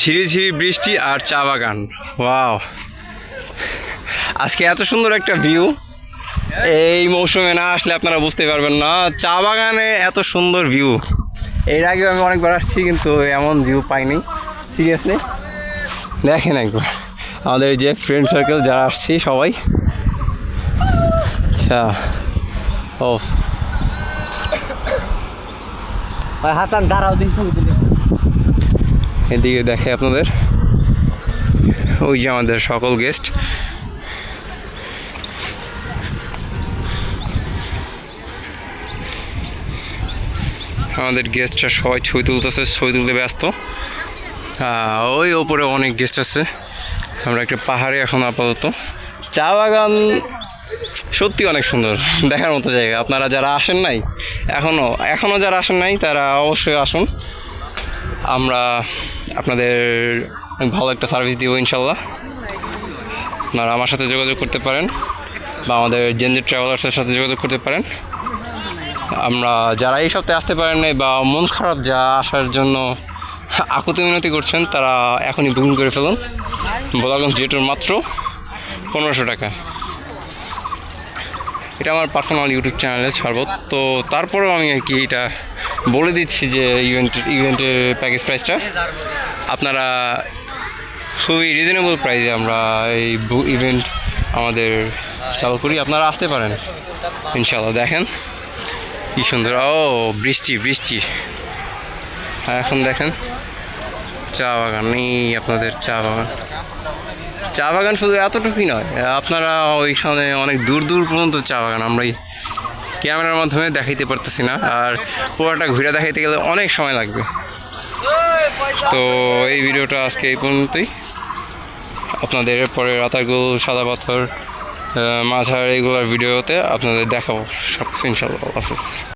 ঝিরিঝিরি বৃষ্টি আর চা বাগান। ওয়াও, আজকে এত সুন্দর একটা ভিউ এই মৌসুমে না আসলে আপনারা বুঝতে পারবেন না। চা বাগানে এত সুন্দর ভিউ এর আগে আমি অনেকবার আসছি, কিন্তু এমন ভিউ পাইনি। সিরিয়াসলি দেখেন একবার আমাদের যে ফ্রেন্ড সার্কেল যারা আসছি সবাই। আচ্ছা, ও হাসান দাঁড়াও, এদিকে দেখে আপনাদের ওই যে আমাদের সকল গেস্ট। আমাদের গেস্টরা সবাই ছবি তুলতেছে, ছবি তুলতে ব্যস্ত। ওই ওপরে অনেক গেস্ট আছে। আমরা একটা পাহাড়ে এখন আপাতত। চা বাগান সত্যি অনেক সুন্দর, দেখার মতো জায়গা। আপনারা যারা আসেন নাই এখনও যারা আসেন নাই তারা অবশ্যই আসুন। আমরা আপনাদের ভালো একটা সার্ভিস দিব ইনশাল্লাহ। আপনারা আমার সাথে যোগাযোগ করতে পারেন বা আমাদের জেনজি ট্রাভেলার্সের সাথে যোগাযোগ করতে পারেন। আমরা যারা এই সপ্তাহে আসতে পারেন নাই বা মন খারাপ যা আসার জন্য আকুতি মিনতি করছেন, তারা এখনই বুকিং করে ফেলুন। ভোলাগঞ্জ জেটুর মাত্র 1500 টাকা। এটা আমার পার্সোনাল ইউটিউব চ্যানেলে ছাড়বো, তো তারপরেও আমি আর কি এটা বলে দিচ্ছি যে ইভেন্টের প্যাকেজ প্রাইসটা আপনারা খুবই রিজনেবল প্রাইসে আমরা এই ইভেন্ট আমাদের চালু করি। আপনারা আসতে পারেন ইনশাল্লাহ। দেখেন কি সুন্দর, ও বৃষ্টি বৃষ্টি। হ্যাঁ, এখন দেখেন চা বাগান, এই আপনাদের চা বাগান। চা বাগান শুধু এতটুকুই নয়, আপনারা ওইখানে অনেক দূর দূর পর্যন্ত চা বাগান আমরা এই ক্যামেরার মাধ্যমে দেখাইতে পারতেছি না, আর পুরোটা ঘুরে দেখাইতে গেলে অনেক সময় লাগবে। তো এই ভিডিওটা আজকে এই পর্যন্তই। আপনাদের পরে রাতারগুল, সাদা পাথর, মাঝার এগুলোর ভিডিওতে আপনাদের দেখাবো সব কিছু ইনশাআল্লাহ। আল্লাহ হাফেজ।